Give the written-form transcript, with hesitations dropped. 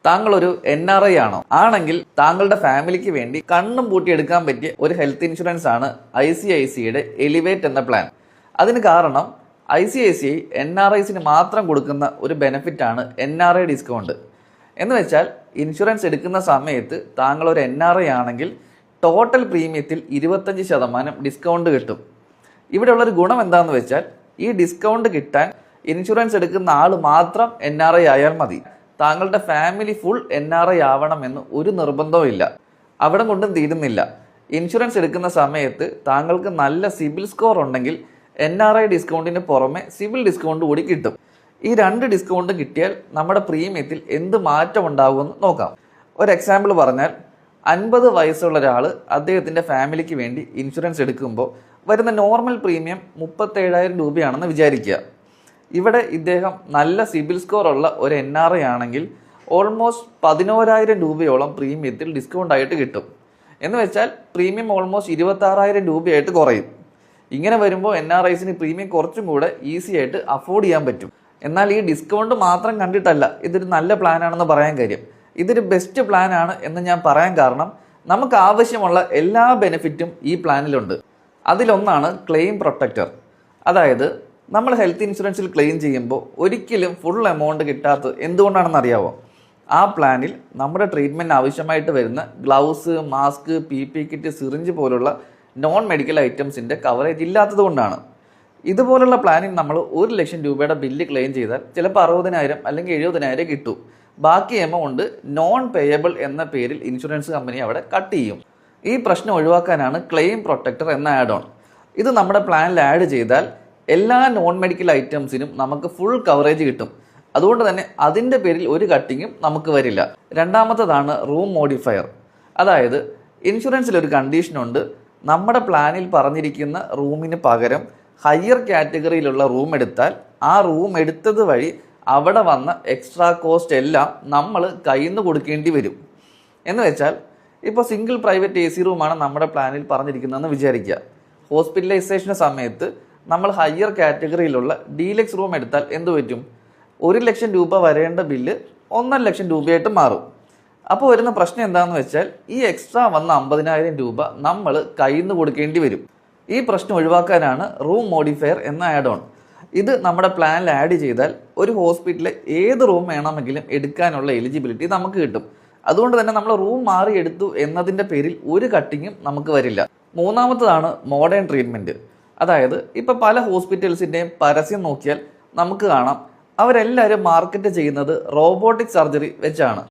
താങ്കൾ ഒരു NRI ആണോ? ആണെങ്കിൽ താങ്കളുടെ ഫാമിലിക്ക് വേണ്ടി കണ്ണും പൂട്ടി എടുക്കാൻ പറ്റിയ ഒരു ഹെൽത്ത് ഇൻഷുറൻസ് ആണ് ICICIയുടെ എലിവേറ്റ് എന്ന പ്ലാൻ. അതിന് കാരണം ICICI NRIസിന് മാത്രം കൊടുക്കുന്ന ഒരു ബെനിഫിറ്റ് ആണ് NRI ഡിസ്കൗണ്ട്. എന്ന് വെച്ചാൽ ഇൻഷുറൻസ് എടുക്കുന്ന സമയത്ത് താങ്കൾ ഒരു NRI ആണെങ്കിൽ ടോട്ടൽ പ്രീമിയത്തിൽ 25% ഡിസ്കൗണ്ട് കിട്ടും. ഇവിടെയുള്ളൊരു ഗുണം എന്താണെന്ന് വെച്ചാൽ ഈ ഡിസ്കൗണ്ട് കിട്ടാൻ ഇൻഷുറൻസ് എടുക്കുന്ന ആൾ മാത്രം NRI ആയാൽ മതി. താങ്കളുടെ ഫാമിലി ഫുൾ NRI ആവണമെന്ന് ഒരു നിർബന്ധവും ഇല്ല. അവിടെ കൊണ്ടും തീരുന്നില്ല. ഇൻഷുറൻസ് എടുക്കുന്ന സമയത്ത് താങ്കൾക്ക് നല്ല സിബിൽ സ്കോർ ഉണ്ടെങ്കിൽ NRI ഡിസ്കൗണ്ടിന് പുറമെ സിബിൽ ഡിസ്കൗണ്ട് കൂടി കിട്ടും. ഈ രണ്ട് ഡിസ്കൗണ്ട് കിട്ടിയാൽ നമ്മുടെ പ്രീമിയത്തിൽ എന്ത് മാറ്റം ഉണ്ടാകുമെന്ന് നോക്കാം. ഒരു എക്സാമ്പിൾ പറഞ്ഞാൽ 50 വയസ്സുള്ള ഒരാൾ അദ്ദേഹത്തിൻ്റെ ഫാമിലിക്ക് വേണ്ടി ഇൻഷുറൻസ് എടുക്കുമ്പോൾ വരുന്ന നോർമൽ പ്രീമിയം 37,000 രൂപയാണെന്ന് വിചാരിക്കുക. ഇവിടെ ഇദ്ദേഹം നല്ല സിബിൽ സ്കോർ ഉള്ള ഒരു NRI ആണെങ്കിൽ ഓൾമോസ്റ്റ് 11,000 രൂപയോളം പ്രീമിയത്തിൽ ഡിസ്കൗണ്ട് ആയിട്ട് കിട്ടും. എന്ന് വെച്ചാൽ പ്രീമിയം ഓൾമോസ്റ്റ് 26,000 രൂപയായിട്ട് കുറയും. ഇങ്ങനെ വരുമ്പോൾ NRIസിന് പ്രീമിയം കുറച്ചും കൂടെ ഈസി ആയിട്ട് അഫോർഡ് ചെയ്യാൻ പറ്റും. എന്നാൽ ഈ ഡിസ്കൗണ്ട് മാത്രം കണ്ടിട്ടല്ല ഇതൊരു നല്ല പ്ലാൻ ആണെന്ന് പറയാൻ കാര്യം. ഇതൊരു ബെസ്റ്റ് പ്ലാൻ ആണ് എന്ന് ഞാൻ പറയാൻ കാരണം നമുക്ക് ആവശ്യമുള്ള എല്ലാ ബെനിഫിറ്റും ഈ പ്ലാനിലുണ്ട്. അതിലൊന്നാണ് ക്ലെയിം പ്രൊട്ടക്ടർ. അതായത് നമ്മൾ ഹെൽത്ത് ഇൻഷുറൻസിൽ ക്ലെയിം ചെയ്യുമ്പോൾ ഒരിക്കലും ഫുൾ എമൗണ്ട് കിട്ടാത്തത് എന്തുകൊണ്ടാണെന്ന് അറിയാമോ? ആ പ്ലാനിൽ നമ്മുടെ ട്രീറ്റ്മെൻറ്റ് ആവശ്യമായിട്ട് വരുന്ന gloves, mask, PP kit, syringe പോലുള്ള നോൺ മെഡിക്കൽ ഐറ്റംസിൻ്റെ കവറേജ് ഇല്ലാത്തത് കൊണ്ടാണ്. ഇതുപോലുള്ള പ്ലാനിൽ നമ്മൾ 1 ലക്ഷം രൂപയുടെ ബില്ല് ക്ലെയിം ചെയ്താൽ ചിലപ്പോൾ 60,000 അല്ലെങ്കിൽ 70,000 കിട്ടും. ബാക്കി എമൗണ്ട് നോൺ പേയബിൾ എന്ന പേരിൽ ഇൻഷുറൻസ് കമ്പനി അവിടെ കട്ട് ചെയ്യും. ഈ പ്രശ്നം ഒഴിവാക്കാനാണ് ക്ലെയിം പ്രൊട്ടക്ടർ എന്ന ആഡ് ഓൺ. ഇത് നമ്മുടെ പ്ലാനിൽ ആഡ് ചെയ്താൽ എല്ലാ നോൺ മെഡിക്കൽ ഐറ്റംസിനും നമുക്ക് ഫുൾ കവറേജ് കിട്ടും. അതുകൊണ്ട് തന്നെ അതിൻ്റെ പേരിൽ ഒരു കട്ടിങ്ങും നമുക്ക് വരില്ല. രണ്ടാമത്തതാണ് റൂം മോഡിഫയർ. അതായത് ഇൻഷുറൻസിൽ ഒരു കണ്ടീഷനുണ്ട്. നമ്മുടെ പ്ലാനിൽ പറഞ്ഞിരിക്കുന്ന റൂമിന് പകരം ഹയർ കാറ്റഗറിയിലുള്ള റൂം എടുത്താൽ ആ റൂം എടുത്തത് വഴി അവിടെ വന്ന എക്സ്ട്രാ കോസ്റ്റ് എല്ലാം നമ്മൾ കയ്യിൽ നിന്ന് കൊടുക്കേണ്ടി വരും. എന്ന് വെച്ചാൽ ഇപ്പോൾ സിംഗിൾ പ്രൈവറ്റ് AC റൂമാണ് നമ്മുടെ പ്ലാനിൽ പറഞ്ഞിരിക്കുന്നതെന്ന് വിചാരിക്കുക. ഹോസ്പിറ്റലൈസേഷന് സമയത്ത് നമ്മൾ ഹയർ കാറ്റഗറിയിലുള്ള ഡീലക്സ് റൂം എടുത്താൽ എന്ത് പറ്റും? 1 ലക്ഷം രൂപ വരേണ്ട ബില്ല് 1.5 ലക്ഷം രൂപയായിട്ട് മാറും. അപ്പോൾ വരുന്ന പ്രശ്നം എന്താണെന്ന് വെച്ചാൽ ഈ എക്സ്ട്രാ വന്ന 50,000 രൂപ നമ്മൾ കയ്യിൽ നിന്ന് കൊടുക്കേണ്ടി വരും. ഈ പ്രശ്നം ഒഴിവാക്കാനാണ് റൂം മോഡിഫയർ എന്ന ആഡ് ഓൺ. ഇത് നമ്മുടെ പ്ലാനിൽ ആഡ് ചെയ്താൽ ഒരു ഹോസ്പിറ്റലിൽ ഏത് റൂം വേണമെങ്കിലും എടുക്കാനുള്ള എലിജിബിലിറ്റി നമുക്ക് കിട്ടും. അതുകൊണ്ട് തന്നെ നമ്മൾ റൂം മാറി എടുത്തു എന്നതിൻ്റെ പേരിൽ ഒരു കട്ടിങ്ങും നമുക്ക് വരില്ല. മൂന്നാമത്തതാണ് മോഡേൺ ട്രീറ്റ്മെൻറ്റ്. അതായത് ഇപ്പോൾ പല ഹോസ്പിറ്റൽസിൻ്റെയും പരസ്യം നോക്കിയാൽ നമുക്ക് കാണാം അവരെല്ലാവരും മാർക്കറ്റ് ചെയ്യുന്നത് റോബോട്ടിക് സർജറി വെച്ചാണ്.